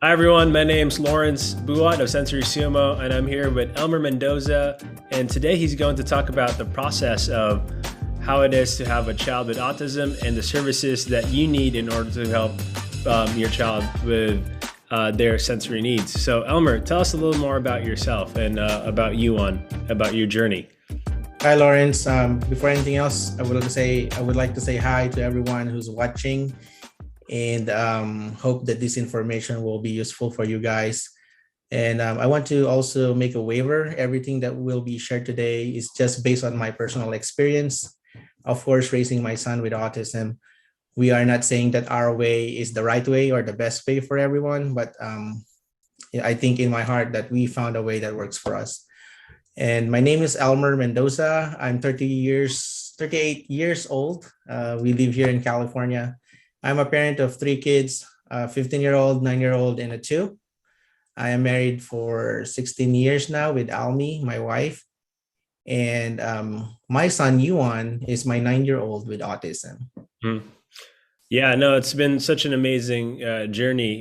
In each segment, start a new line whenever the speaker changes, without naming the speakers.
Hi everyone, my name's Lawrence Buat of Sensory Sumo, and I'm here with Elmer Mendoza. And today he's going to talk about the process of how it is to have a child with autism and the services that you need in order to help your child with their sensory needs. So, Elmer, tell us a little more about yourself and about your journey.
Hi, Lawrence. Before anything else, I would like to say hi to everyone who's watching, and hope that this information will be useful for you guys. And I want to also make a waiver. Everything that will be shared today is just based on my personal experience. Of course, raising my son with autism, we are not saying that our way is the right way or the best way for everyone, but I think in my heart that we found a way that works for us. And my name is Elmer Mendoza. I'm 38 years old. We live here in California. I'm a parent of three kids, a 15-year-old, 9-year-old, and a two. I am married for 16 years now with Almi, my wife. And my son, Yuan, is my 9-year-old with autism.
Hmm. Yeah, no, it's been such an amazing journey.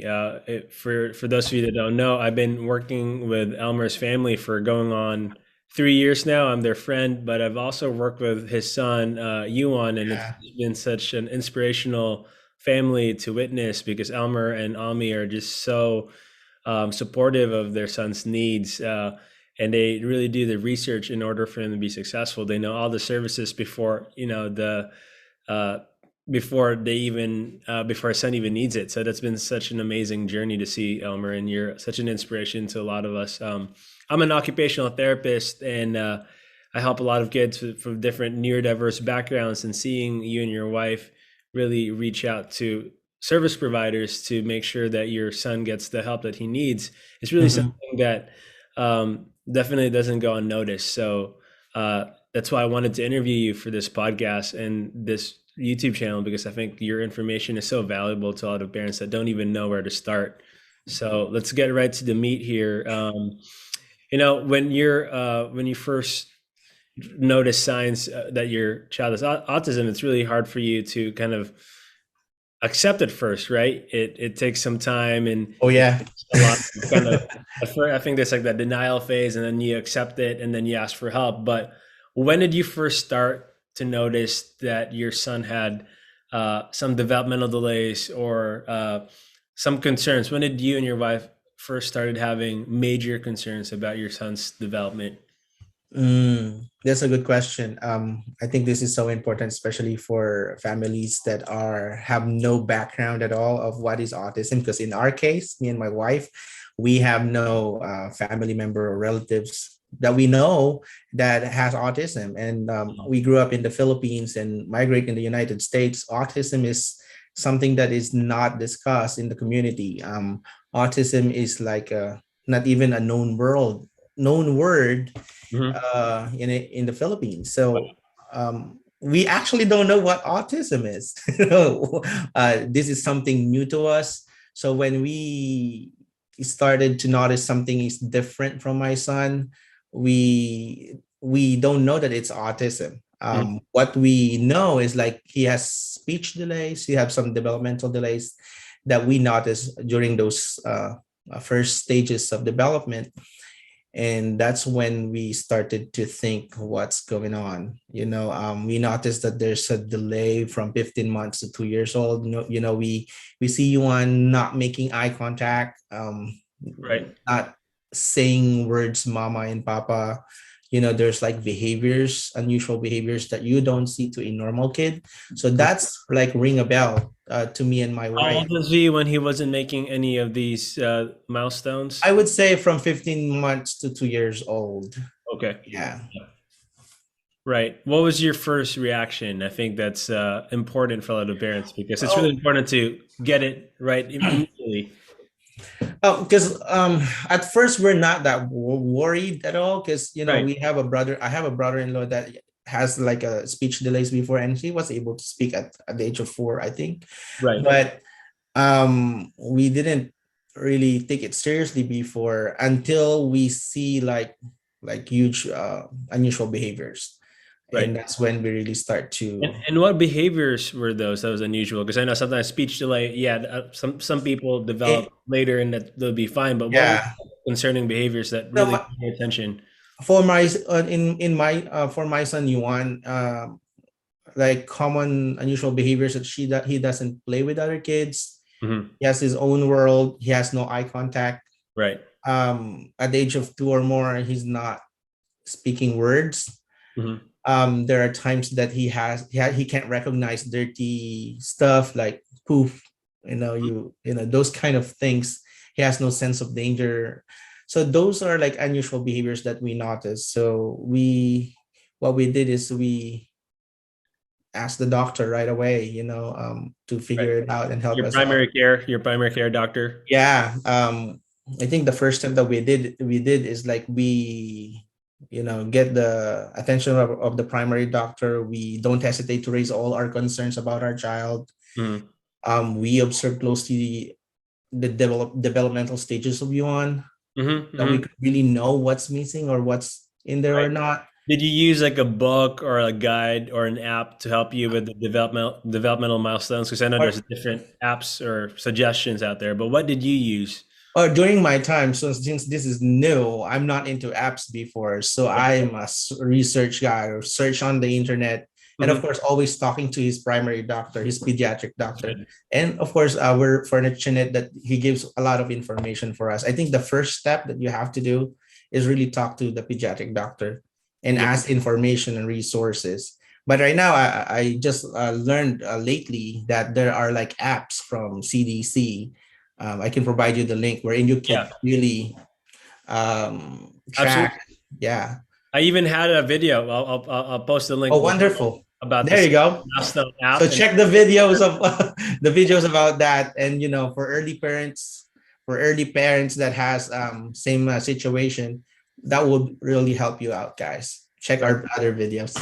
For those of you that don't know, I've been working with Elmer's family for going on 3 years now. I'm their friend, but I've also worked with his son, Yuan, and it's
Yeah.
been such an inspirational family to witness because Elmer and Ami are just so supportive of their son's needs. And they really do the research in order for them to be successful. They know all the services before, uh, before his son even needs it. So that's been such an amazing journey to see, Elmer, and you're such an inspiration to a lot of us. I'm an occupational therapist, and I help a lot of kids from different neurodiverse backgrounds. And seeing you and your wife really reach out to service providers to make sure that your son gets the help that he needs is really
Mhm.
something that definitely doesn't go unnoticed. So that's why I wanted to interview you for this podcast and this YouTube channel, because I think your information is so valuable to a lot of parents that don't even know where to start. So let's get right to the meat here. When you first notice signs that your child has autism, it's really hard for you to kind of accept it first, right? It takes some time, and
Oh,
it
yeah.
takes a lot of kind of at first, I think there's like that denial phase, and then you accept it, and then you ask for help. But when did you first start to notice that your son had some developmental delays or some concerns? When did you and your wife first started having major concerns about your son's development?
That's a good question. I think this is so important, especially for families that are have no background at all of what is autism. Because in our case, me and my wife, we have no family member or relatives that we know that has autism, and we grew up in the Philippines and migrate in the United States. Autism is something that is not discussed in the community. Autism is like not even a known word
Mhm.
in the Philippines. So we actually don't know what autism is. This is something new to us. So when we started to notice something is different from my son, we don't know that it's autism.
Mhm.
What we know is like he has speech delays. He has some developmental delays that we notice during those first stages of development, and that's when we started to think what's going on. We noticed that there's a delay from 15 months to 2 years old. We see you on not making eye contact,
Right.
not saying words mama and papa. There's like behaviors, unusual behaviors that you don't see to a normal kid. So that's like ring a bell to me and my
How
wife.
old was he when he wasn't making any of these milestones?
I would say from 15 months to 2 years old.
Okay.
Yeah.
Right. What was your first reaction? I think that's important for a lot of parents because it's really
Oh,
important to get it right immediately.
because at first we're not that worried at all, because
Right.
we have a brother. I have a brother-in-law that has like a speech delays before, and he was able to speak at the age of 4, I think.
Right.
But we didn't really take it seriously before until we see like huge unusual behaviors. and
Right.
that's when we really start to.
And what behaviors were those that was unusual? Because I know sometimes speech delay, yeah, some people develop
It,
later and that they'll be fine. But what were
yeah.
concerning behaviors that
No,
really caught your attention?
for my in my for my son Yuan, like common unusual behaviors that he doesn't play with other kids.
Hmm.
He has his own world. He has no eye contact.
Right.
At the age of 2 or more, he's not speaking words.
Hmm.
There are times that he can't recognize dirty stuff like poof, those kind of things. He has no sense of danger. So those are like unusual behaviors that we noticed. So what we did is we asked the doctor right away, to
Right.
figure it out and help us out.
Your primary care doctor.
Yeah. I think the first step that we did is like we get the attention of the primary doctor. We don't hesitate to raise all our concerns about our child.
Hmm.
We observe closely the developmental stages of Yuan,
Hmm.
that we
Hmm.
could really know what's missing or what's in there or
Right.
not.
Did you use like a book or a guide or an app to help you with the developmental milestones? Because I know there's
Or,
different apps or suggestions out there, but what did you use?
or during my time, so since this is new, I'm not into apps before, so I'm a research guy or search on the internet, and of
Hmm.
course always talking to his primary doctor, his pediatric
That's
doctor,
good.
and of course we're fortunate that he gives a lot of information for us. I think the first step that you have to do is really talk to the pediatric doctor and
Yeah.
ask information and resources. But right now, I just learned lately that there are like apps from CDC. I can provide you the link wherein you can
Yeah.
really
Absolutely.
track. Yeah.
I even had a video. I'll post a link
Oh,
below
wonderful.
about
There
this
you go.
milestone
So
app. And
check the videos of the videos about that, and for early parents that has same situation, that would really help you out, guys. Check
right.
our other videos.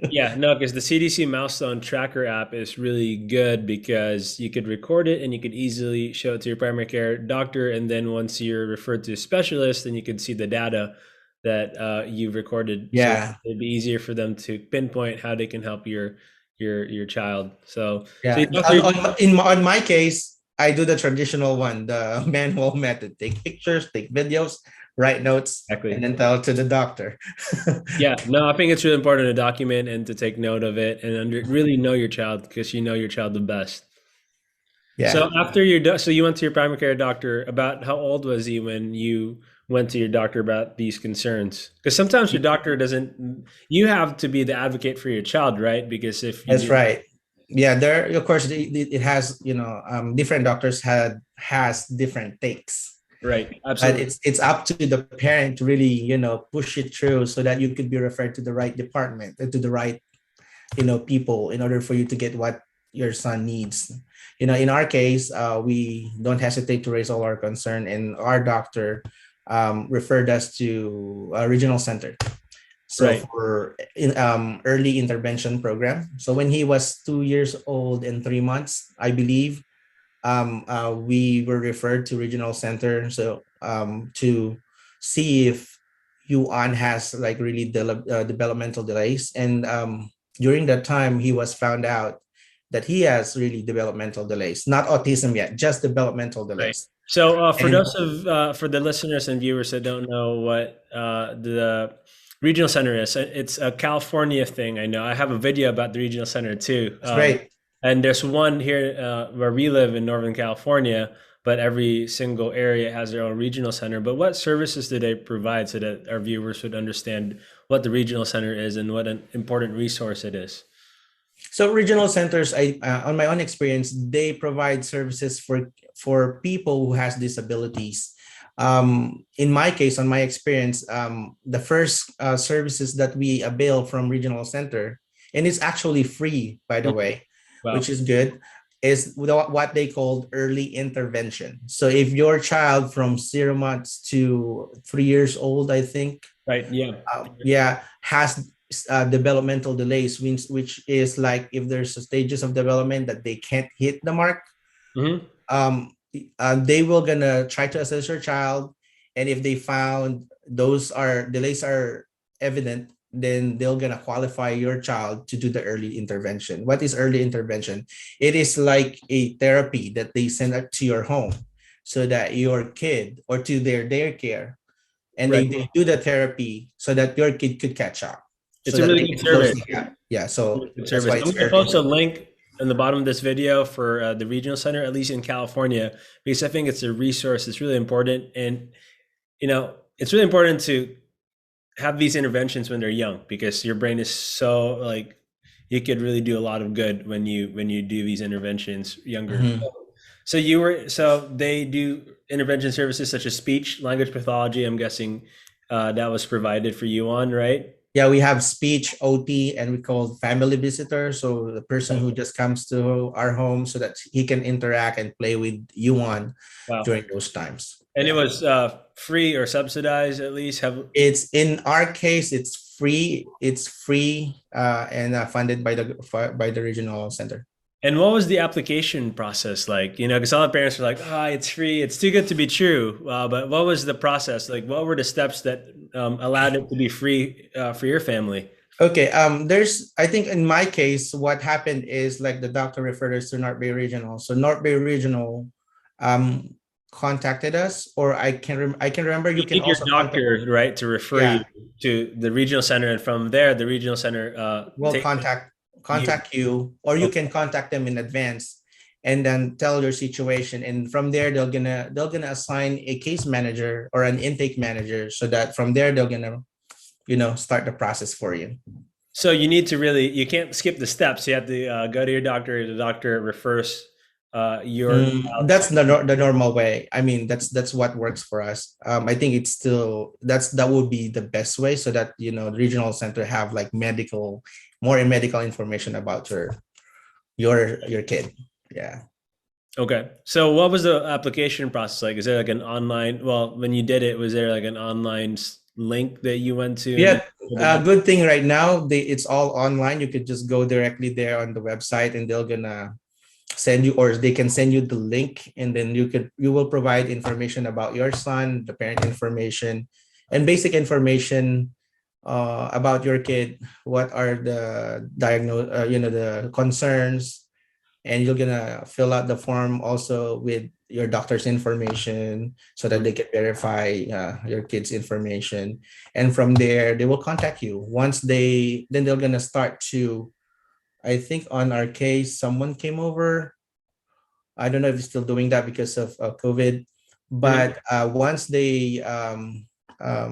Yeah, no, because the CDC milestone tracker app is really good because you could record it and you could easily show it to your primary care doctor. And then once you're referred to a specialist, then you can see the data that you've recorded. So
Yeah.
it'd be easier for them to pinpoint how they can help your child. So you
Yeah.
talk to your
On my case, I do the traditional one, the manual method. Take pictures, take videos, write notes, and
exactly.
then tell it to the doctor.
Yeah, no, I think it's really important to document and to take note of it and really know your child because you know your child the best.
Yeah.
So after so you went to your primary care doctor. About how old was he when you went to your doctor about these concerns? Because sometimes your doctor doesn't. You have to be the advocate for your child, right? Because if you
That's
do,
right. Yeah, there of course it has, different doctors has different takes.
right,
But
absolutely,
it's up to the parent to really, push it through so that you could be referred to the right department and to the right, people in order for you to get what your son needs. In our case, we don't hesitate to raise all our concern, and our doctor referred us to a regional center. So
right.
for early intervention program. So when he was 2 years old and 3 months, I believe, we were referred to regional center. So to see if Yuan has like really developmental delays. And during that time, he was found out that he has really developmental delays, not autism yet, just developmental
Right.
delays.
So,
And
for the listeners and viewers that don't know what the regional center is, it's a California thing. I know. I have a video about the regional center too.
that's great.
And there's one here where we live in Northern California, but every single area has their own regional center. But what services do they provide so that our viewers would understand what the regional center is and what an important resource it is?
So regional centers, on my own experience, they provide services for people who has disabilities. In my case, on my experience, the first services that we avail from regional center, and it's actually free, by the
Mhm.
way, which
Wow.
is good, is what they called early intervention. So if your child from 0 months to 3 years old, I think,
Right. Yeah.
yeah, has developmental delays, which is like if there's stages of development that they can't hit the mark,
Hmm.
um, they will gonna try to assess your child, and if they found those are delays are evident, then they're gonna qualify your child to do the early intervention. What is early intervention? It is like a therapy that they send up to your home so that your kid or to their daycare, and
Right.
they do the therapy so that your kid could catch up,
It's
so
a
that
really
they
good
can close
service.
the gap. Yeah, so
Good
that's
service.
why
I'm
it's
going to
early.
post a link in the bottom of this video for the regional center, at least in California, because I think it's a resource. It's really important, and it's really important to have these interventions when they're young, because your brain is so like you could really do a lot of good when you do these interventions younger.
Mhm.
So they do intervention services such as speech language pathology. I'm guessing that was provided for you on, right?
Yeah, we have speech, OT, and we call family visitor. So the person who just comes to our home so that he can interact and play with you on
Wow.
during those times.
And it
Yeah.
was free or subsidized at least. Have
It's in our case, it's free. It's free and funded by the regional center.
And what was the application process like? Because all the parents are like, "Ah, it's free. It's too good to be true." But what was the process like? What were the steps that allowed it to be free for your family?
Okay. There's, I think in my case, what happened is like the doctor referred us to North Bay Regional. So North Bay Regional um contacted us, or I can remember you
You
can
need your
also contact.
doctor, right, to refer you
Yeah,
to the regional center, and from there, the regional center
will
take you.
contact you, or you
Okay.
can contact them in advance and then tell your situation, and from there they're gonna assign a case manager or an intake manager, so that from there they're gonna start the process for you.
So you can't skip the steps. You have to go to your doctor. The doctor refers your child
That's the normal way. I mean, that's what works for us. I think it's still that would be the best way, so that the regional center have like more medical information about your kid. Yeah.
Okay. So what was the application process like? Is there like an online, well, when you did it, was there like an online link that you went to and then
Yeah,
filled it out?
good thing right now it's all online. You could just go directly there on the website, and they're gonna send you, or they can send you the link, and then you will provide information about your son, the parent information, and basic information about your kid. What are the the concerns, and you're gonna fill out the form also with your doctor's information, so that
Mhm.
they can verify your kid's information, and from there they will contact you. Once they're gonna start to, I think on our case someone came over. I don't know if he's still doing that because of COVID,
Mhm.
but once they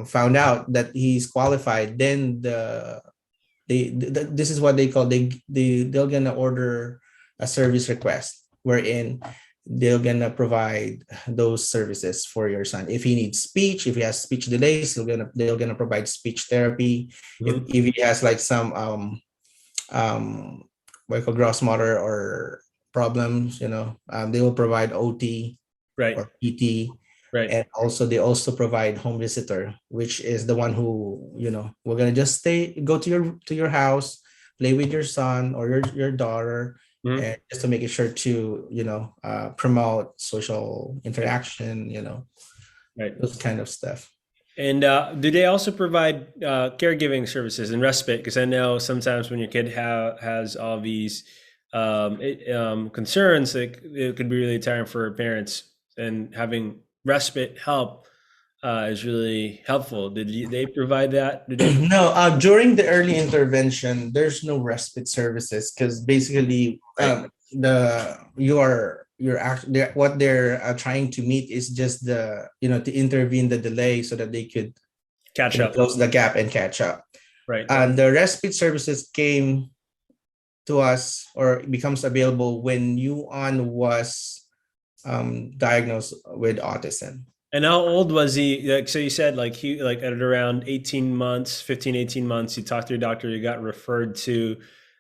found out that he's qualified, then this is what they call, they're gonna order a service request, wherein they're gonna provide those services for your son. If he needs speech, if he has speech delays, they're gonna provide speech therapy. If
Mhm.
if he has like some what you call gross motor or problems, they will provide OT
Right.
or PT.
Right.
And also they also provide home visitor, which is the one who, we're gonna just go to your house, play with your son or your daughter,
Mhm.
and just to make it sure to promote social interaction,
Right.
those kind of stuff.
And do they also provide caregiving services and respite? Because I know sometimes when your kid has all these concerns, like it could be really tiring for parents, and having respite help is really helpful. They provide that? Do they?
No, during the early intervention, there's no respite services, because basically
Right.
what they're trying to meet is just to intervene the delay, so that they could
Catch up.
close the gap and catch up.
Right.
And the respite services came to us, or becomes available when Yuan was diagnosed with autism.
And how old was he? Like, so you said like he like at around 18 months, 15, 18 months, you talked to your doctor, you got referred to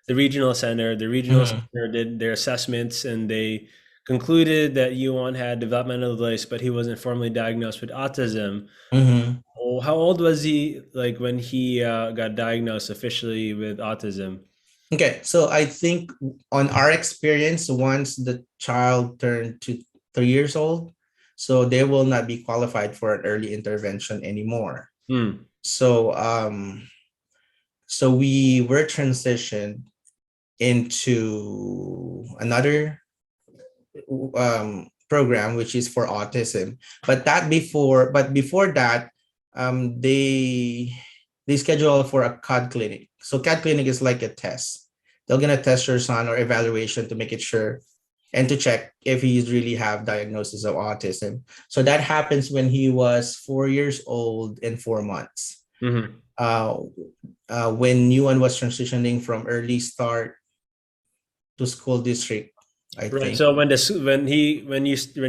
the regional center. The regional
Mhm.
center did their assessments, and they concluded that Yuan had developmental delays, but he wasn't formally diagnosed with autism.
Mhm.
Oh, how old was he like when he got diagnosed officially with autism?
Okay, so I think on our experience, once the child turned to 3 years old, so they will not be qualified for an early intervention anymore.
Hmm.
So So we were transitioned into another program, which is for autism. But before that, they schedule for a CAD clinic. So CAD clinic is like a test. They're gonna test your son or evaluation to make it sure and to check if he really have diagnosis of autism. So that happens when he was 4 years old and 4 months.
Mm-hmm.
When Yuan was transitioning from early start to school district, I
Right.
think.
So when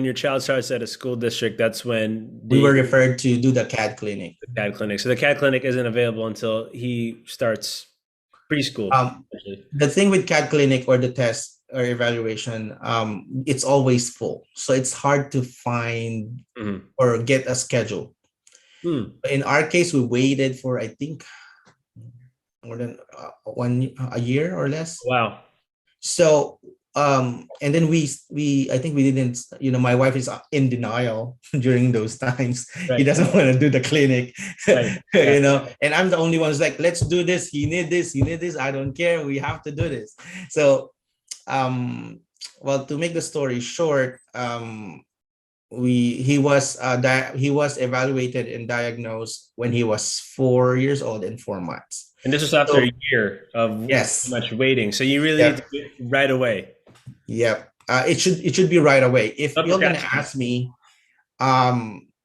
your child starts at a school district, that's when
We
the
were referred to do the CAD clinic.
CAD clinic. So the CAD clinic isn't available until he starts preschool.
Um, the thing with CAD clinic or the test or evaluation, it's always full. So it's hard to find
Mm-hmm.
or get a schedule.
Hmm.
In our case, we waited for, I think, more than a year or less.
Wow.
So and then we I think we didn't, my wife is in denial during those times. He
Right.
doesn't want to do the clinic.
Right. Yeah.
And I'm the only one who's like, let's do this, he need this, I don't care, we have to do this. So well, to make the story short, he was evaluated and diagnosed when he was 4 years old and 4 months.
And this was after
So
a year of
yes.
much waiting. So you really need
Yep.
to do it right away.
Yep. It should be right away. If
Not
you're gonna
procrastinate.
ask me,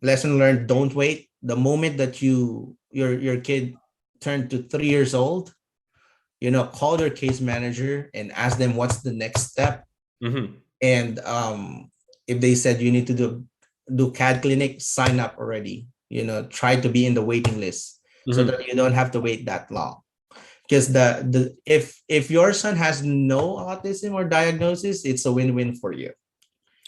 lesson learned, don't wait. The moment that your kid turned to 3 years old, call your case manager and ask them what's the next step.
Mm-hmm.
And if they said you need to do CAD clinic, sign up already. Try to be in the waiting list so
Mm-hmm.
that you don't have to wait that long. Because if your son has no autism or diagnosis, it's a win-win for you.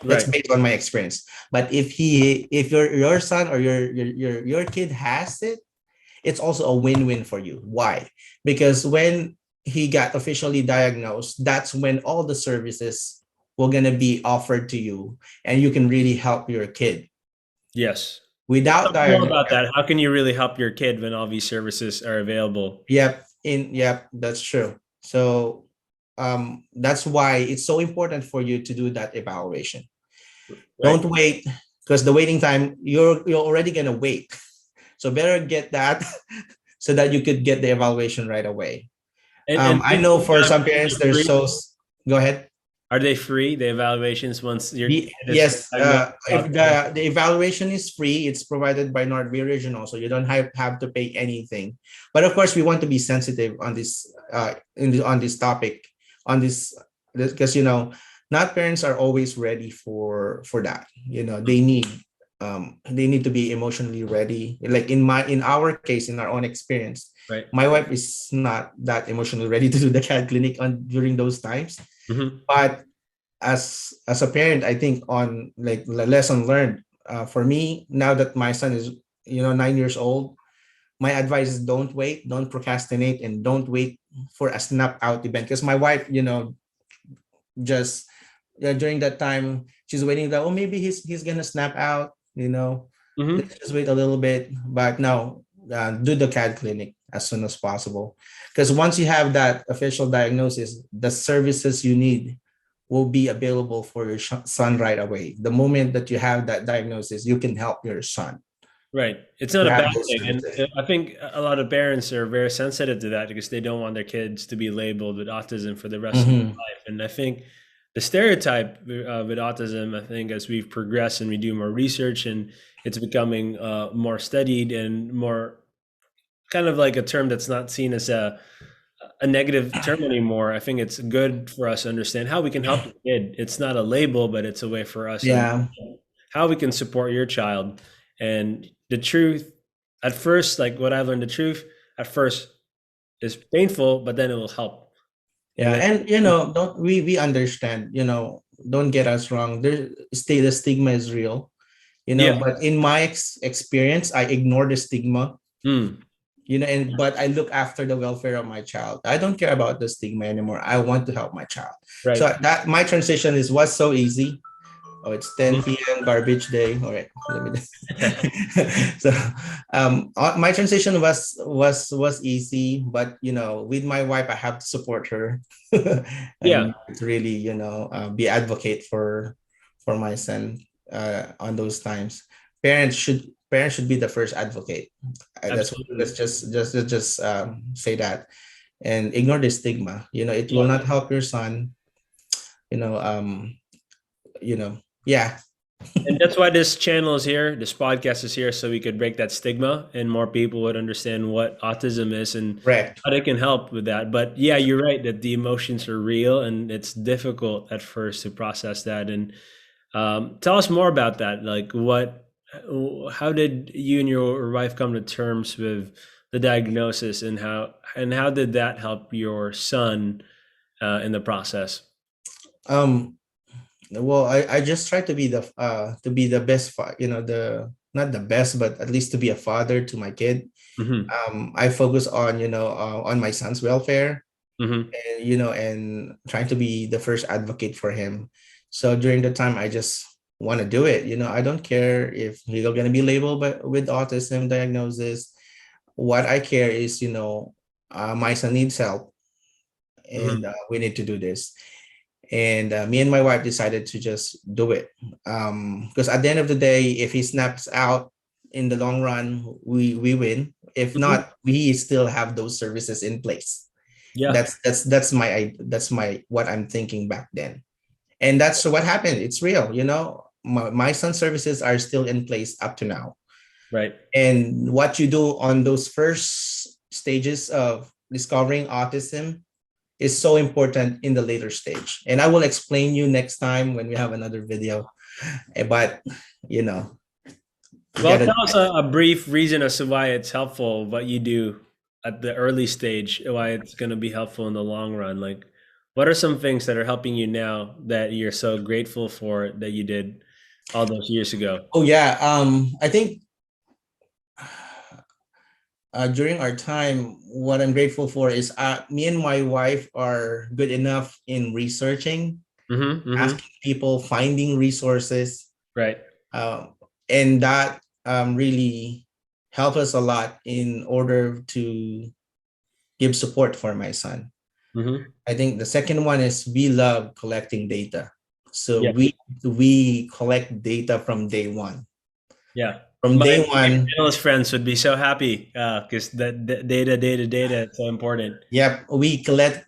That's
Right.
based on my experience. But if your son or your kid has it, it's also a win-win for you. Why? Because when he got officially diagnosed, that's when all the services will gonna be offered to you, and you can really help your kid.
Yes.
Without
Talk more
diagnosis,
about that. How can you really help your kid when all these services are available?
yep, that's true. So that's why it's so important for you to do that evaluation.
Right.
Don't wait, because the waiting time, you're already gonna wait. So better get that so that you could get the evaluation right away.
And
I
these
know for some
evaluations
parents,
are
they're
free.
so. Go ahead.
Are they free? The evaluations once your kid is
Yes,
diagnosed with
if
autism?
the evaluation is free, it's provided by North Bay Regional, so you don't have to pay anything. But of course, we want to be sensitive on this on this topic, on this, because not parents are always ready for that. They need to be emotionally ready. Like in our case, in our own experience,
Right.
my wife is not that emotionally ready to do the CAD clinic on during those times.
Mm-hmm.
But as a parent, I think on like the lesson learned, for me now that my son is 9 years old, my advice is don't wait, don't procrastinate, and don't wait for a snap out event. Because my wife, just during that time, she's waiting that, oh, maybe he's gonna snap out.
Mm-hmm.
Let's just wait a little bit. But no, do the CAD clinic as soon as possible. Because once you have that official diagnosis, the services you need will be available for your son right away. The moment that you have that diagnosis, you can help your son
Right. It's not
to
a
have
bad
those
thing. And
services.
I think a lot of parents are very sensitive to that because they don't want their kids to be labeled with autism for the rest of their
Mhm.
life. And I think the stereotype with autism, I think as we've progressed and we do more research and it's becoming more studied and more kind of like a term that's not seen as a negative term anymore. I think it's good for us to understand how we can help your kid. It's not a label, but it's a way for us to
Yeah,
understand how we can support your child. And the truth, at first, like what I learned, the truth at first is painful, but then it will help. And
yeah,
then,
and don't we understand? Don't get us wrong. The stigma is real.
yeah,
But in my experience, I ignore the stigma.
mm,
And but I look after the welfare of my child. I don't care about the stigma anymore. I want to help my child. So
right,
that my transition was so easy. Oh, it's 10 p.m. garbage day. All right, let me. So, my transition was easy, but with my wife, I have to support her,
Yeah,
and to really, be advocate for my son on those times. Parents should be the first advocate. That's
absolutely.
let's just say that, and ignore the stigma. It will
Yeah.
not help your son. You know, yeah.
And that's why this channel is here, this podcast is here, so we could break that stigma and more people would understand what autism is and
Correct.
how they can help with that. But yeah, you're right that the emotions are real and it's difficult at first to process that. And tell us more about that. Like, how did you and your wife come to terms with the diagnosis, and how did that help your son in the process?
Um, well, I just try to be the best the not the best, but at least to be a father to my kid.
Hmm.
I focus on on my son's welfare,
Hmm.
and and trying to be the first advocate for him. So during the time, I just want to do it. I don't care if he's going to be labeled with autism diagnosis. What I care is, my son needs help, and
Hmm.
we need to do this. And me and my wife decided to just do it, because at the end of the day, if he snaps out in the long run, we win. If
Hmm.
not, we still have those services in place.
Yeah.
That's my what I'm thinking back then, and that's what happened. It's real. My son's services are still in place up to now.
Right.
And what you do on those first stages of discovering autism is so important in the later stage. And I will explain you next time when we have another video. But you know, you
Well,
gotta.
tell us a brief reason as to why it's helpful, what you do at the early stage, why it's going to be helpful in the long run. Like, what are some things that are helping you now that you're so grateful for that you did all those years ago?
Oh yeah. I think during our time, what I'm grateful for is me and my wife are good enough in researching,
Hmm. Hmm.
asking people, finding resources,
Right.
um, and that really helped us a lot in order to give support for my son.
Hmm.
I think the second one is we love collecting data. So
Yeah.
we collect data from day one.
Yeah.
From
My,
day
my
one,
analyst friends would be so happy because the data is so important.
yep, we collect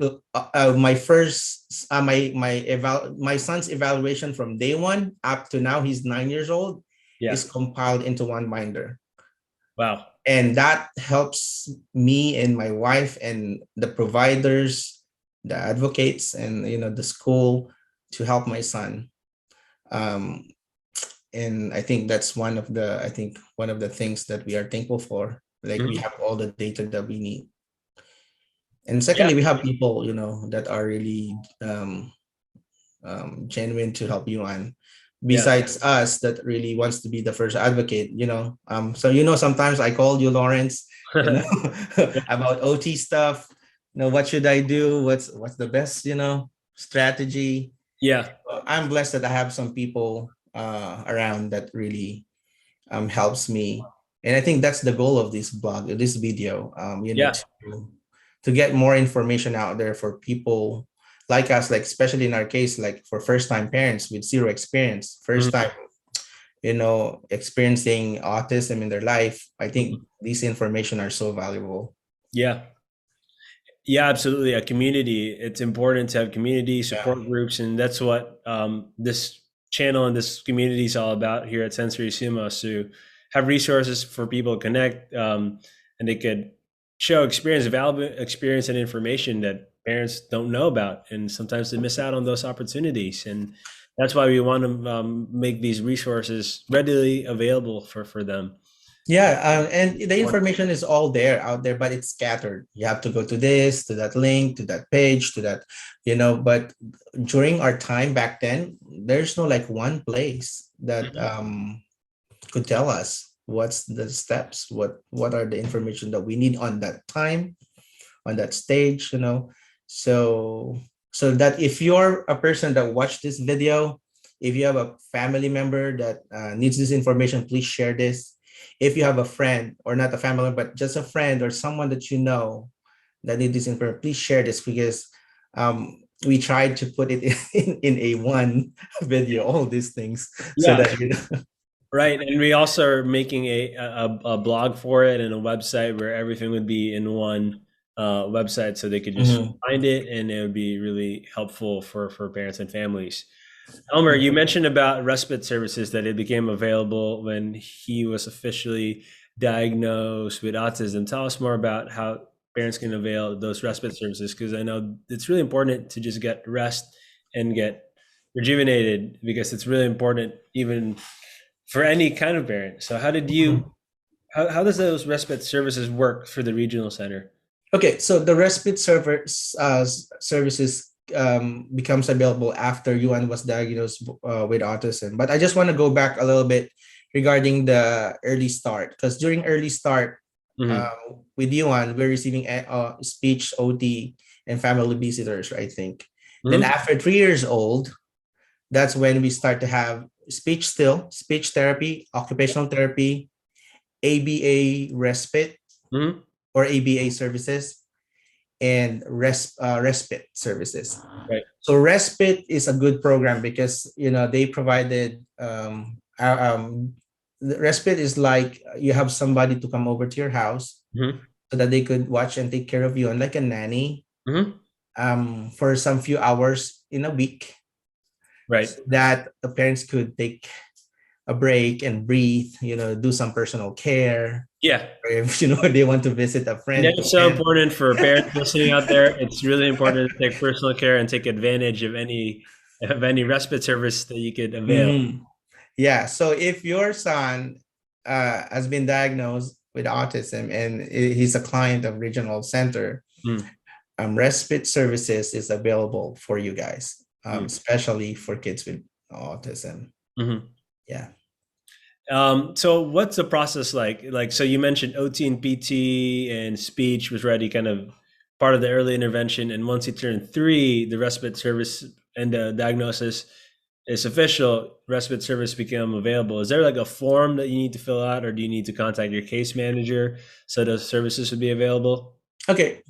my first my son's evaluation from day one up to now. He's 9 years old.
Yeah.
Is compiled into one binder,
Wow.
and that helps me and my wife and the providers, the advocates, and the school to help my son. Um, and I think that's one of the things that we are thankful for. Like, we
Mhm.
have all the data that we need. And
Yeah.
secondly, we have people that are really genuine to help you on,
Yeah.
besides us, that really wants to be the first advocate. So sometimes I call you, Lawrence, you know about OT stuff. What should I do? What's the best strategy?
Yeah.
I'm blessed that I have some people around that really helps me. And I think that's the goal of this video,
Yeah.
to get more information out there for people like us, like especially in our case, like for first time parents with zero experience, first
Mhm.
time, experiencing autism in their life. I think
Mhm.
these information are so valuable.
Yeah. Yeah, absolutely. A community. It's important to have community
Yeah.
support groups, and that's what this channel and this community is all about here at Sensory Sumo. To have resources for people to connect, and they could show experience, valuable experience, and information that parents don't know about, and sometimes they miss out on those opportunities. And that's why we want to make these resources readily available for them.
Yeah, and the information is all there out there, but it's scattered. You have to go to this, to that link, to that page, to that, But during our time back then, there's no like one place that
Mhm.
could tell us what's the steps, what are the information that we need on that time, on that stage. So so that if you're a person that watched this video, If you have a family member that needs this information, please share this. If you have a friend, or not a family member, but just a friend or someone that you know that need this information, please share this, because we tried to put it in a one video, all these things, so
Yeah.
that you know.
Right, and we also are making a blog for it and a website where everything would be in one website, so they could just
Mhm.
find it, and it would be really helpful for parents and families. Elmer, you mentioned about respite services that it became available when he was officially diagnosed with autism. Tell us more about how parents can avail those respite services, because I know it's really important to just get rest and get rejuvenated, because it's really important even for any kind of parent. So how does those respite services work for the regional center?
Okay, so the respite services becomes available after Yuan was diagnosed with autism. But I just want to go back a little bit regarding the early start, because during early start
Hmm.
with Yuan, we're receiving speech, OT, and family visitors, I think. Then
Hmm.
after 3 years old, that's when we start to have speech therapy, occupational therapy, ABA respite
Hmm.
or ABA services, and respite services.
Right.
So respite is a good program because they provided the respite is like you have somebody to come over to your house
Hmm.
so that they could watch and take care of you, and like a nanny,
Hmm.
for some few hours in a week,
Right.
so that the parents could take a break and breathe, do some personal care,
Yeah.
or if they want to visit a
I know
friend, they
it's so
can.
important for parents listening out there. It's really important to take personal care and take advantage of any respite service that you could avail.
Mhm. Yeah. So if your son has been diagnosed with autism and he's a client of Regional Center,
Mm.
respite services is available for you guys,
Mm.
especially for kids with autism.
Hmm.
Yeah.
So what's the process like? Like, so you mentioned OT and PT and speech was already kind of part of the early intervention. And once you turn 3, the respite service and the diagnosis is official, respite service become available. Is there like a form that you need to fill out, or do you need to contact your case manager so those services would be available?
Okay.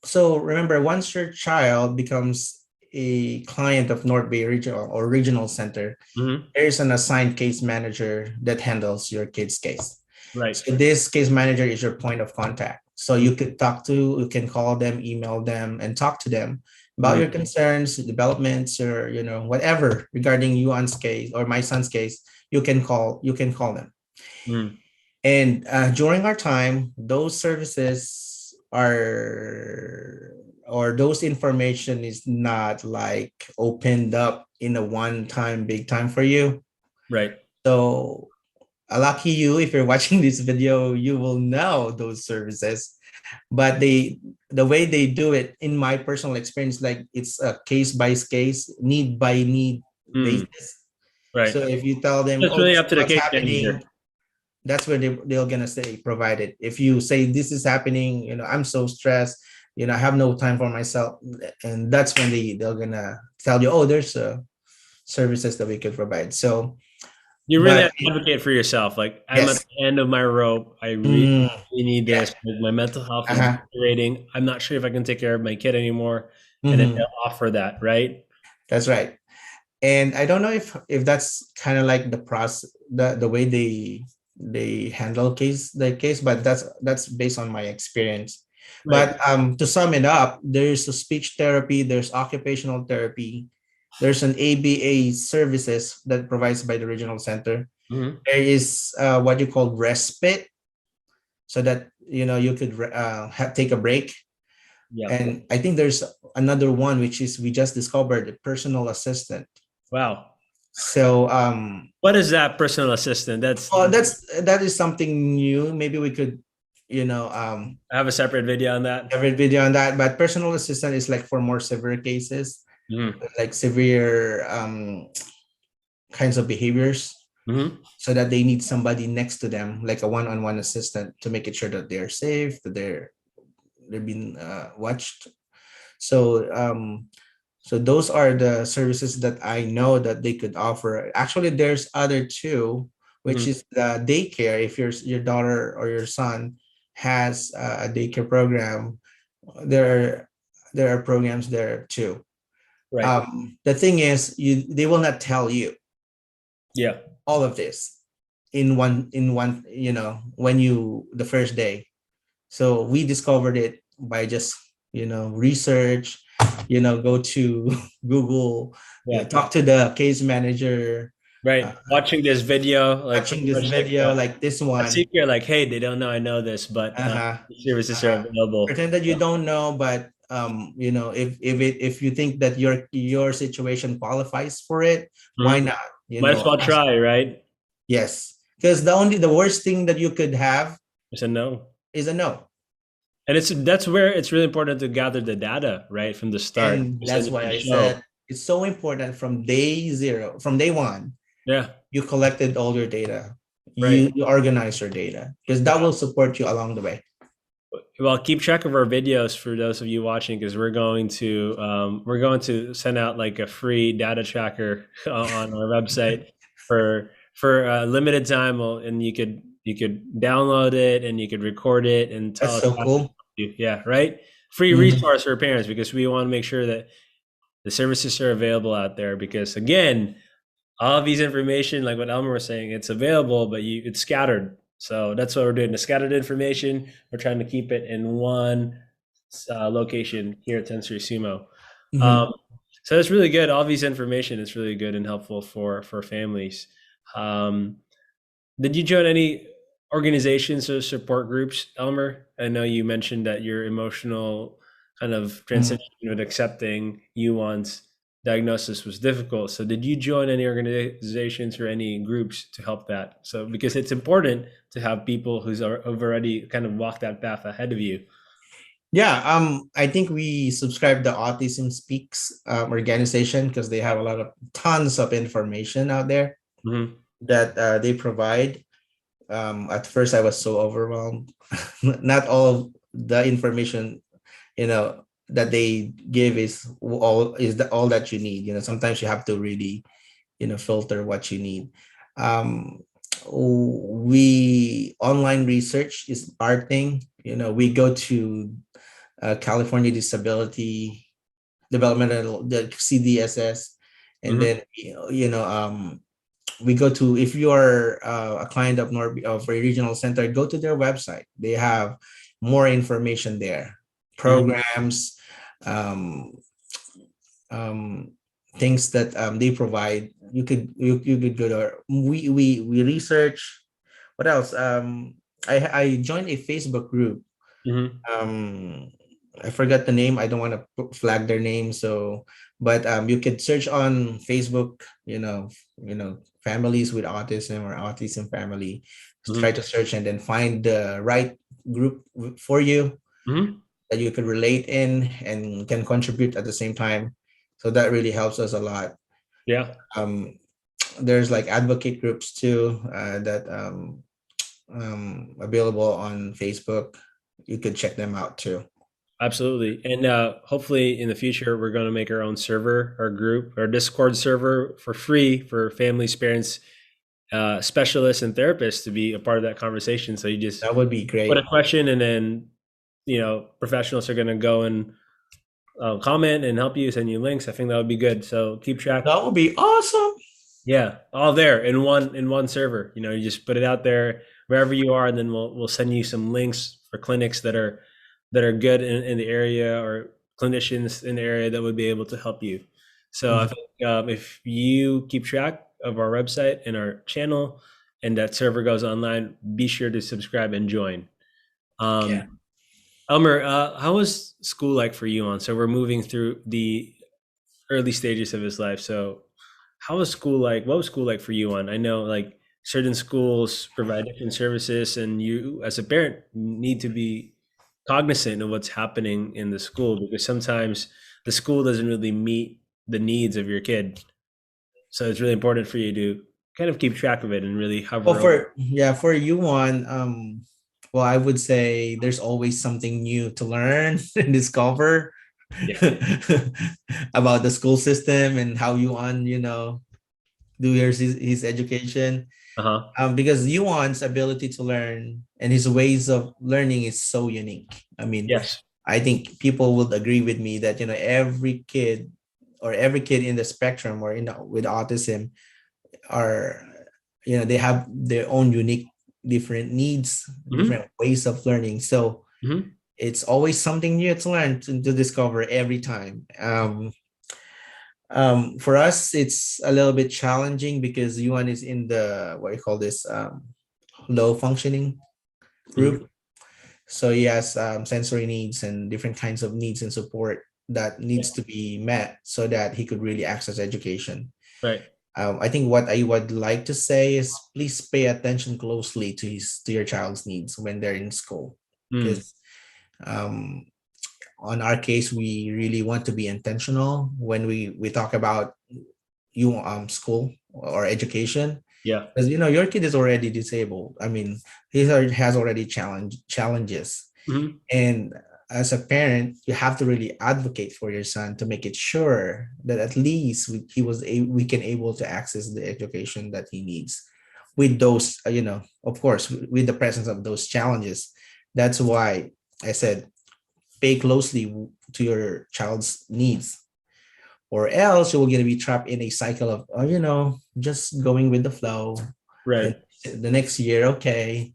So remember, once your child becomes a client of North Bay Regional or Regional Center,
Hmm.
there is an assigned case manager that handles your kid's case.
Right.
So this case manager is your point of contact. So you can call them, email them, and talk to them about your
Mm-hmm.
concerns, developments, or whatever regarding Yuan's case or my son's case. You can call them.
Mm.
And during our time, those services are, or those information is not like opened up in a one time big time for you.
Right.
So lucky you, if you're watching this video, you will know those services. But the way they do it, in my personal experience, like it's a case by case, need by need
Mm.
basis.
Right.
So if you tell them,
That's
oh,
really
this
up
is
to the
what's
case manager.
happening, that's where they're gonna say provided. If you say this is happening, I'm so stressed, I have no time for myself, and that's when they're gonna tell you, oh, there's services that we could provide. So,
You really
but
have to advocate for yourself. Like, I'm at
yes.
the end of my rope. I really
Mm,
need
yeah.
this. Like, my mental health is
Uh-huh.
deteriorating. I'm not sure if I can take care of my kid anymore. And then
Mhm.
they'll offer that, right?
That's right. And I don't know if that's kind of like the process, the way they handle the case, but that's based on my experience.
Right.
But to sum it up, there's a speech therapy, there's occupational therapy, there's an ABA services that provides by the regional center.
Hmm.
There is what you call respite, so that you could take a break.
Yeah.
And I think there's another one which is we just discovered, a personal assistant.
Wow.
So
What is that personal assistant? That's
oh, that is something new. Maybe we could,
I have a separate video on that.
have a video on that. But personal assistant is like for more severe cases,
Hmm.
like severe kinds of behaviors,
Hmm.
so that they need somebody next to them, like a one-on-one assistant, to make it sure that they're safe, that they're being watched. So So those are the services that I know that they could offer. Actually, there's other two, which
Mhm.
is the daycare. If your daughter or your son has a daycare program, there are there are programs there too.
Right.
The thing is, they will not tell you
Yeah.
all of this in one, when you the first day. So we discovered it by just research, go to Google,
Yeah.
talk to the case manager,
Right.
uh,
Watching this video, like
watching
pretty
this
much
video like this
a
one.
secret, like, hey, they don't know I know this, but
Uh-huh.
the services are
Uh-huh.
available.
Pretend that you don't know, but if you think that your situation qualifies for it, why
Mhm.
not?
Might as well
Ask.
try, right?
Yes, because the worst thing that you could have
I said no.
is a no.
And that's where it's really important to gather the data, right, from the start.
And
Because then
that's
you
why
can
I
show.
said it's so important from day zero, from day one,
Yeah.
you collected all your data.
Right.
You organize your data because that will support you along the way.
Well, keep track of our videos for those of you watching, because we're going to send out like a free data tracker on our website for a limited time. And you could download it and you could record it and tell
That's
us
so
how to help
cool.
you. Yeah, right. Free
Mhm.
resource for parents, because we want to make sure that the services are available out there. Because again, all of these information, like what Elmer was saying, it's available, but it's scattered. So that's what we're doing. The scattered information, we're trying to keep it in one location here at Sensory Sumo. Um,
Mhm.
so it's really good. All these information is really good and helpful for families. Um, did you join any organizations or support groups, Elmer? I know you mentioned that your emotional kind of
Mhm.
transition with accepting Yuan's diagnosis was difficult. So did you join any organizations or any groups to help that? So because it's important to have people who've already kind of walked that path ahead of you.
Yeah, I think we subscribe the Autism Speaks organization because they have a lot of tons of information out there
Hmm.
that they provide. At first, I was so overwhelmed. Not all of the information that they give is all that you need. Sometimes you have to really filter what you need. um we online research is our thing. We go to California Disability Developmental, the CDSS, and
Hmm.
then we go to, if you are a client of a regional center, go to their website. They have more information there,
Hmm.
programs, um, um, things that they provide. You could go to we research. What else? I joined a Facebook group.
Hmm.
um I forgot the name. I don't want to flag their name. So, but you could search on Facebook. Families with autism or autism family. Just try
Hmm.
to search and then find the right group for you
Hmm.
that you could relate in and can contribute at the same time. So that really helps us a lot.
Yeah.
Um, there's like advocate groups too that available on Facebook. You could check them out too.
Absolutely. And hopefully in the future, we're going to make our own server, our group, our Discord server for free for families, parents, specialists, and therapists to be a part of that conversation. So you just
That would be
put a
great.
question, and then professionals are going to go and comment and help you, send you links. I think that would be good. So keep track.
That would be awesome.
Yeah, all there in one server. You just put it out there wherever you are, and then we'll send you some links for clinics that are good in the area, or clinicians in the area that would be able to help you. So I
Mhm.
think if you keep track of our website and our channel, and that server goes online, be sure to subscribe and join.
Yeah.
Um, Elmer, how was school like for you? So we're moving through the early stages of his life. So how was school like? What was school like for you? I know like certain schools provide different services, and you as a parent need to be cognizant of what's happening in the school, because sometimes the school doesn't really meet the needs of your kid. So it's really important for you to kind of keep track of it and really
Well,
hover over.
for you one, well, I would say there's always something new to learn and discover.
Yeah.
about the school system and how Yuan, do his education.
Uh-huh.
Because Yuan's ability to learn and his ways of learning is so unique. I mean,
Yes.
I think people will agree with me that every kid in the spectrum or with autism are they have their own unique different needs,
Hmm.
different ways of learning. So
Hmm.
it's always something new to learn to discover every time. For us, it's a little bit challenging because Yuan is in the what you call this low functioning
Hmm.
group. So he has sensory needs and different kinds of needs and support that
Yeah.
needs to be met so that he could really access education.
Right.
I think what I would like to say is please pay attention closely to your child's needs when they're in school,
Mm.
because um, on our case we really want to be intentional when we talk about school or education,
Yeah.
because your kid is already disabled. I mean, has already challenges,
Hmm.
and as a parent you have to really advocate for your son to make it sure that at least we can able to access the education that he needs with those of course with the presence of those challenges. That's why I said pay closely to your child's needs, or else you're going to be trapped in a cycle of just going with the flow.
Right.
And the next year, okay,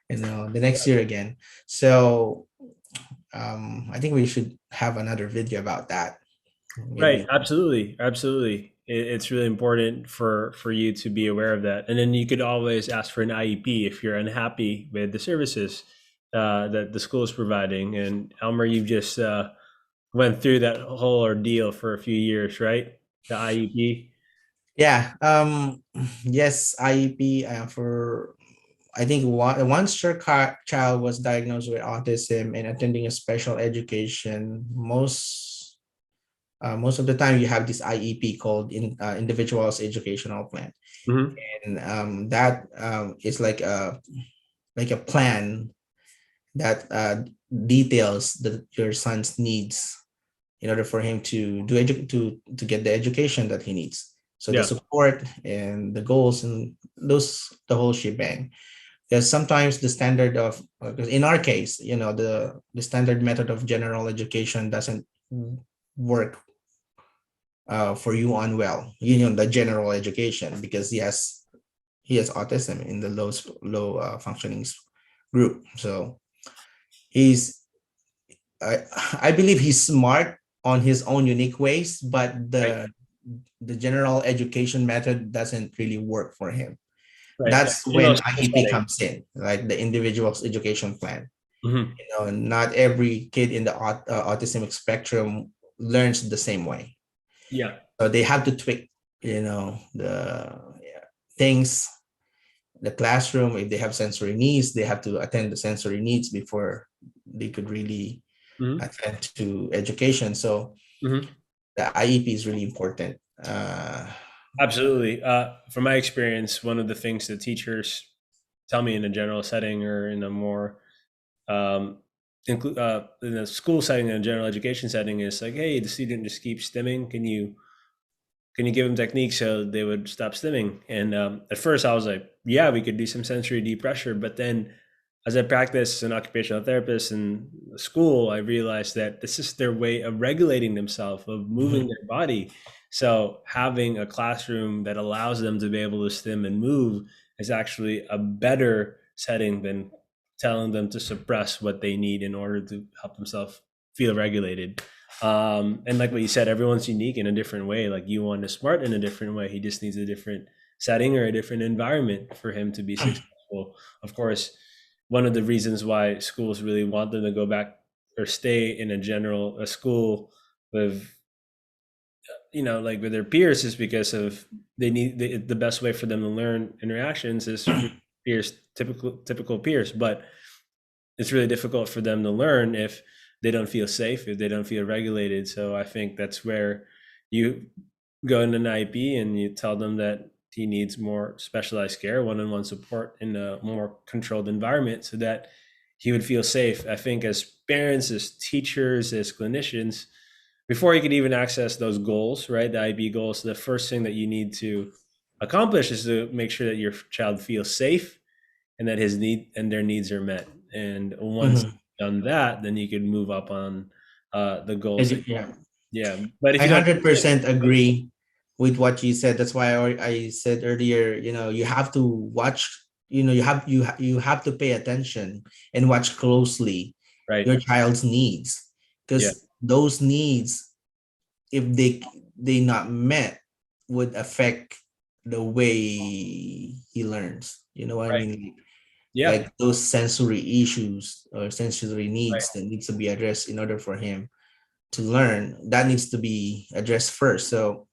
the next year again. So I think we should have another video about that.
Right.
Maybe.
Absolutely. Absolutely. It's really important for you to be aware of that. And then you could always ask for an IEP if you're unhappy with the services that the school is providing. And Elmer, you've just went through that whole ordeal for a few years, right? The IEP.
Yeah. Yes, IEP for I think once your child was diagnosed with autism and attending a special education, most of the time you have this IEP called individual's educational plan,
Hmm.
and that is like a plan that details your son's needs in order for him to to get the education that he needs. So the
Yeah.
support and the goals and the whole shebang. Because sometimes the standard of, because in our case, the standard method of general education doesn't work for you on well, the general education, because he has autism in the low functioning group. So he's I, I believe he's smart on his own unique ways, but
Right.
the general education method doesn't really work for him.
Right.
That's
In a
when
school
IEP
setting.
comes in, like the individual's education plan.
Hmm.
Not every kid in the autism spectrum learns the same way.
Yeah.
So they have to tweak, the things, the classroom. If they have sensory needs, they have to attend the sensory needs before they could really
Hmm.
attend to education. So
Hmm.
the IEP is really important.
Absolutely. From my experience, one of the things that teachers tell me in a general setting or in a more um, in a school setting, in a general education setting, is like, hey, the student just keeps stimming. Can you give them techniques so they would stop stimming? And at first, I was like, yeah, we could do some sensory deep pressure. But then, as I practiced as an occupational therapist in school, I realized that this is their way of regulating themselves, of moving
Mhm.
their body. So having a classroom that allows them to be able to stim and move is actually a better setting than telling them to suppress what they need in order to help themselves feel regulated. And like what you said, everyone's unique in a different way. Like you want to smart in a different way. He just needs a different setting or a different environment for him to be successful. Of course, one of the reasons why schools really want them to go back or stay in a school with like with their peers is because of the best way for them to learn interactions is through peers, typical peers. But it's really difficult for them to learn if they don't feel safe, if they don't feel regulated. So I think that's where you go in an IEP and you tell them that he needs more specialized care, one-on-one support in a more controlled environment so that he would feel safe. I think as parents, as teachers, as clinicians, before you could even access those goals, right? The IB goals, the first thing that you need to accomplish is to make sure that your child feels safe and that their needs are met. And once
Mhm.
you've done that, then you can move up on the goals.
Yeah,
Yeah, but if
I
you don't,
100% agree with what you said. That's why I said earlier, you have to watch, you have to pay attention and watch closely
right?
your child's needs,
Yeah,
because those needs, if they not met, would affect the way he learns. You know what I
right.
mean?
Yeah,
Like those sensory issues or sensory
right.
needs that needs to be addressed in order for him to learn, that needs to be addressed first. So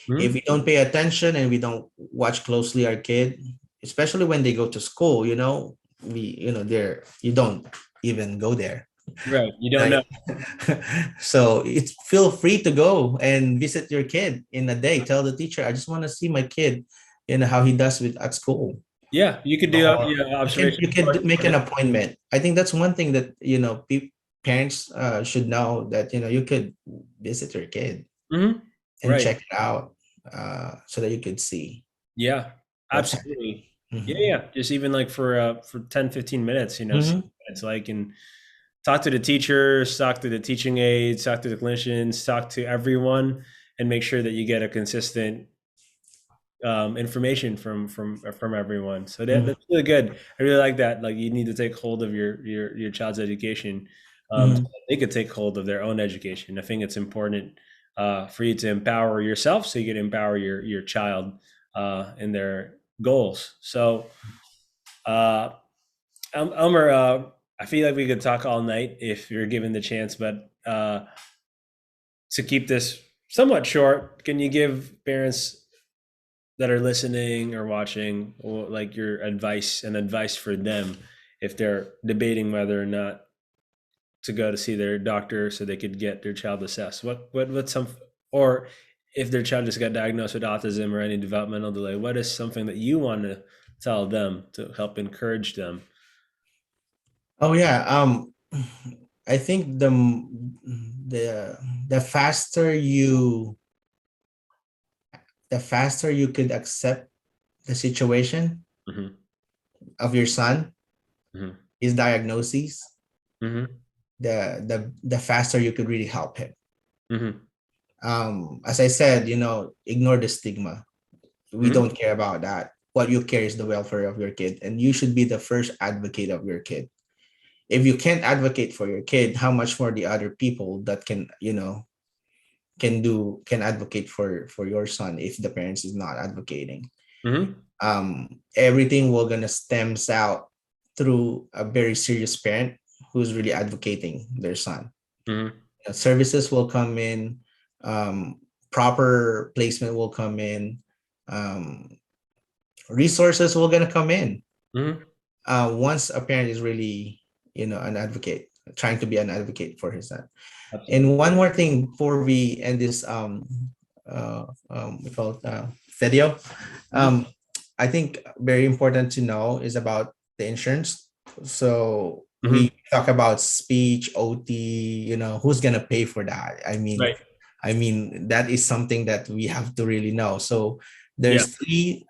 if
Mhm.
we don't pay attention and we don't watch closely our kid, especially when they go to school, there you don't even go there.
Right. You don't know.
Like, so it's feel free to go and visit your kid in a day. Tell the teacher, I just want to see my kid, how he does with at school.
Yeah, you could do
Or
observation
you can
reports
make
for
an
him.
appointment. I think that's one thing that parents should know, that you could visit your kid
Hmm.
and
Right.
check it out, so that you could see
Yeah,
what's happening.
absolutely. Yeah,
Hmm.
yeah. Just even like for 10, 15 minutes, see
Hmm.
what it's like and talk to the teachers, talk to the teaching aides, talk to the clinicians, talk to everyone and make sure that you get a consistent information from everyone. So
Hmm.
that's really good. I really like that. Like you need to take hold of your child's education, so
Hmm.
that they could take hold of their own education. I think it's important for you to empower yourself, so you can empower your child in their goals. So, uh, Elmer, I feel like we could talk all night if you're given the chance, but to keep this somewhat short, can you give parents that are listening or watching, or like your advice for them if they're debating whether or not to go to see their doctor so they could get their child assessed? What's some, or if their child just got diagnosed with autism or any developmental delay, what is something that you want to tell them to help encourage them?
Oh yeah. I think the the faster you the faster you could accept the situation
Hmm.
of your son,
Hmm.
his diagnosis,
Hmm.
the faster you could really help him.
Hmm.
As I said, ignore the stigma. We
Hmm.
don't care about that. What you care is the welfare of your kid, and you should be the first advocate of your kid. If you can't advocate for your kid, how much more the other people that can advocate for your son if the parents is not advocating?
Hmm.
Everything will gonna stems out through a very serious parent who's really advocating their son.
Hmm.
Services will come in, um, proper placement will come in, um, resources will gonna come in,
Hmm.
once a parent is really an advocate, trying to be an advocate for his son. And
Absolutely.
one more thing before we end this, we call it, video.
Hmm.
um, I think very important to know is about the insurance. So we
Hmm.
talk about speech, OT, who's gonna pay for that?
Right.
I mean that is something that we have to really know. So
Yeah.
there's three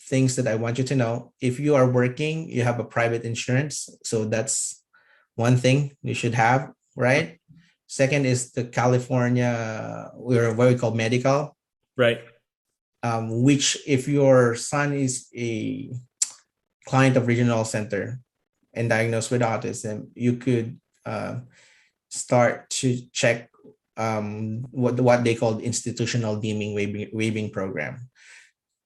things that I want you to know. If you are working, you have a private insurance. So that's one thing you should have, right? Second is the California, or what we call medical,
Right.
which if your son is a client of regional center and diagnosed with autism, you could start to check what they call institutional deeming waiving program.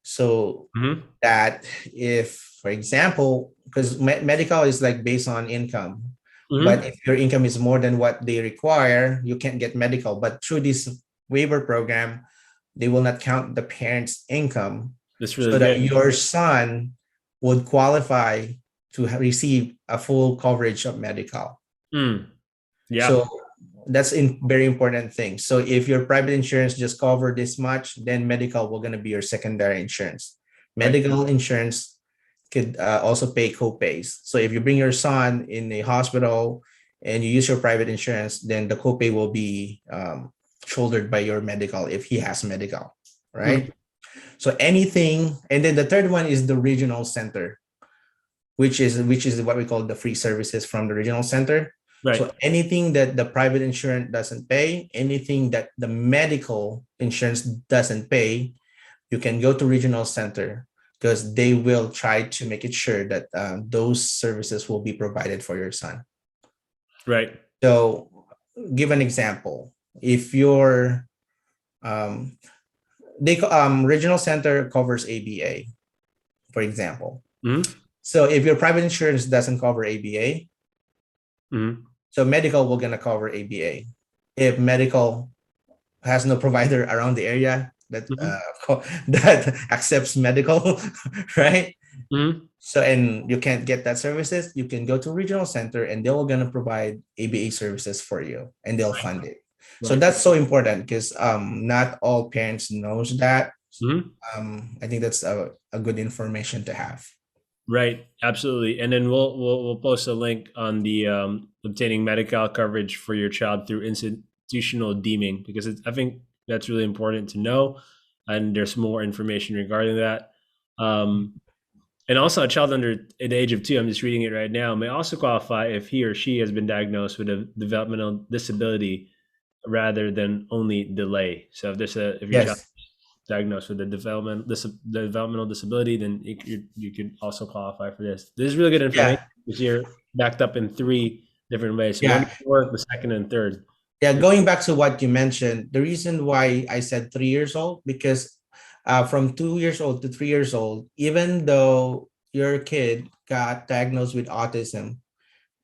So
Hmm.
that if, for example, because medical is like based on income, but
Hmm.
if your income is more than what they require, you can't get medical. But through this waiver program, they will not count the parent's income,
That's really
so that
good.
your son would qualify to receive a full coverage of medical.
Mm. Yeah.
So that's in very important thing. So if your private insurance just cover this much, then medical will going to be your secondary insurance.
Right.
Medical insurance could also pay co-pays. So if you bring your son in a hospital and you use your private insurance, then the copay will be shouldered by your medical if he has medical, right? So anything, and then the third one is the regional center, which is what we call the free services from the regional center.
Right.
So anything that the private insurance doesn't pay, anything that the medical insurance doesn't pay, you can go to regional center because they will try to make it sure that those services will be provided for your son.
Right.
So give an example. If your regional center covers ABA, for example. So if your private insurance doesn't cover ABA, so medical will gonna cover ABA. If medical has no provider around the area that that accepts medical, right? So, and you can't get that services, you can go to regional center and they're gonna provide ABA services for you and they'll fund it. So that's so important because not all parents knows that. I think that's a good information to have.
Right, absolutely. And then we'll post a link on the obtaining Medi-Cal coverage for your child through institutional deeming, because I think that's really important to know. And there's more information regarding that. And also, a child under the age of 2, I'm just reading it right now, may also qualify if he or she has been diagnosed with a developmental disability rather than only delay. So if your child is diagnosed with a developmental disability, then you could also qualify for this. This is really good information because you're backed up in 3 different ways. So one before, the second, and third.
Yeah, going back to what you mentioned, the reason why I said 3 years old, because from 2 years old to 3 years old, even though your kid got diagnosed with autism,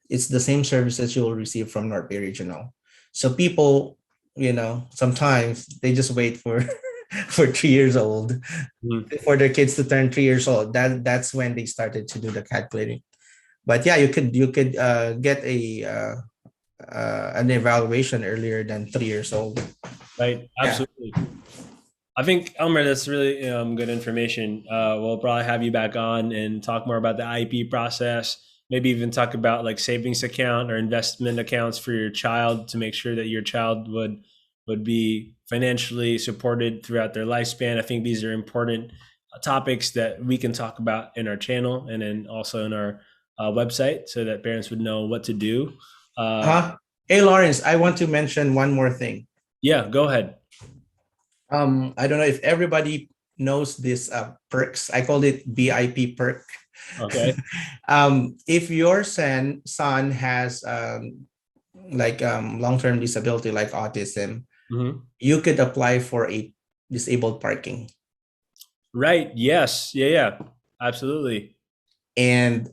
it's the same services you will receive from North Bay Regional. So people, sometimes they just wait for 3 years old for their kids to turn 3 years old. That's when they started to do the calculating. But yeah, you could get an evaluation earlier than 3 years old.
Right, absolutely. Yeah. I think, Elmer, that's really good information. We'll probably have you back on and talk more about the IEP process, maybe even talk about like savings account or investment accounts for your child to make sure that your child would be financially supported throughout their lifespan. I think these are important topics that we can talk about in our channel and then also in our website so that parents would know what to do.
Hey, Lawrence, I want to mention one more thing.
Yeah, go ahead.
I don't know if everybody knows this perks. I called it BIP perk.
Okay.
If your son has long-term disability like autism, you could apply for a disabled parking.
Right. Yes. Yeah. Absolutely.
And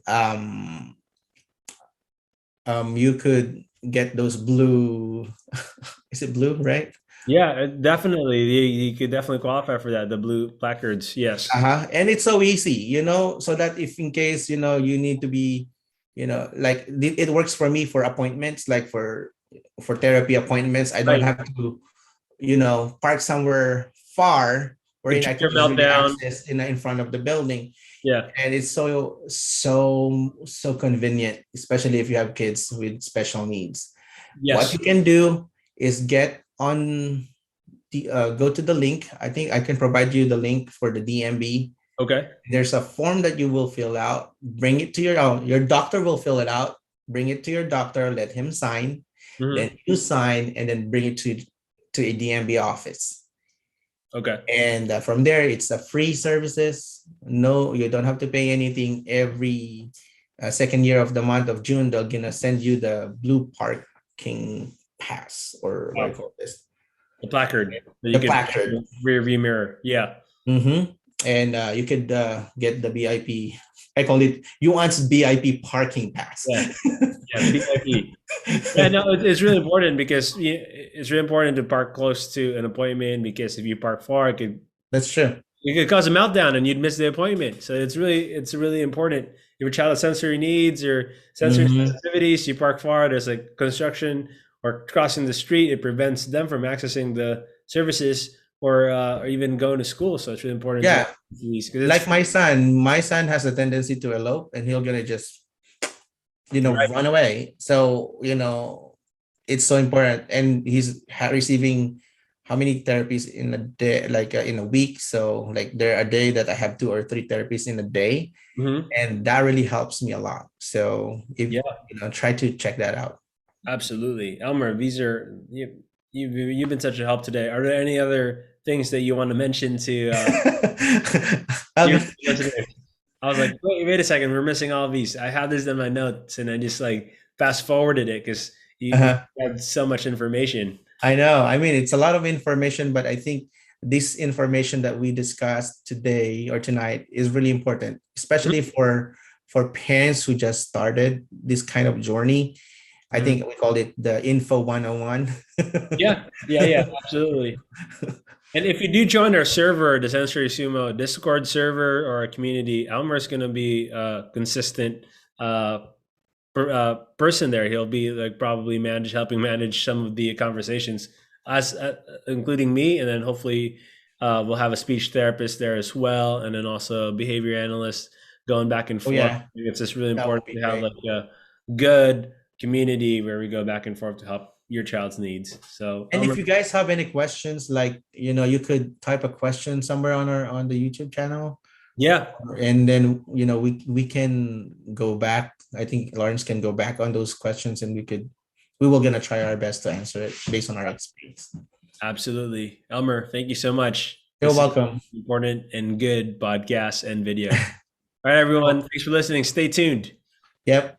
you could get those blue. Is it blue, right?
Yeah, definitely. You could definitely qualify for that. The blue placards. Yes.
And it's so easy, so that if in case, you need to be, like it works for me for appointments, like for therapy appointments. I don't have to, park somewhere far where I can easily access in front of the building.
Yeah.
And it's so convenient, especially if you have kids with special needs. Yes. What you can do is get on the go to the link. I think I can provide you the link for the DMB.
Okay.
There's a form that you will fill out. Bring it to your doctor will fill it out. Bring it to your doctor. Let him sign. Then you sign, and then bring it to a DMB office.
Okay.
And from there, it's a free services. No, you don't have to pay anything. Every second year of the month of June, they're gonna send you the blue parking pass, or what do you call this?
The placard.
The placard.
Rear view mirror. Yeah.
And you could get the BIP. I call it Yuan's BIP parking pass.
Yeah. BIP. Yeah, no, it's really important because it's really important to park close to an appointment, because if you park far,
that's true.
It could cause a meltdown and you'd miss the appointment. So it's really important. If your child has sensory needs or sensory sensitivities, you park far, there's like construction or crossing the street, it prevents them from accessing the services or even going to school. So it's really important.
Yeah. Like my son has a tendency to elope, and he'll gonna just
Right.
run away. So, it's so important. And he's receiving how many therapies in a day, like in a week. So like there are a day that I have 2 or 3 therapies in a day,
Hmm.
and that really helps me a lot. So if
Yeah,
try to check that out.
absolutely. Elmer, you've been such a help today. Are there any other things that you want to mention to your
Okay.
listeners? I was like, wait a second, we're missing all of these. I have this in my notes, and I just like fast forwarded it because you
Uh-huh.
had so much information.
I know. I mean, it's a lot of information, but I think this information that we discussed today or tonight is really important, especially for parents who just started this kind of journey. I
Mhm.
think we called it the Info 101.
Yeah, absolutely. And if you do join our server, the Sensory Sumo Discord server or a community, Elmer's going to be a consistent uh, person there. He'll be like probably helping manage some of the conversations, us, including me, and then hopefully we'll have a speech therapist there as well, and then also a behavior analyst going back and
Oh
forth.
yeah,
It's just really
that would
important
be
to have
great.
like a good community where we go back and forth to help your child's needs. So
And if
Elmer,
you guys have any questions, like you could type a question somewhere on the YouTube channel,
yeah,
and then we can go back. I think Lawrence can go back on those questions, and we will gonna try our best to answer it based on our experience.
absolutely. Elmer, thank you so much.
You're
This is
welcome.
important and good podcast and video. All right, everyone. Thanks for listening. Stay tuned.
Yep.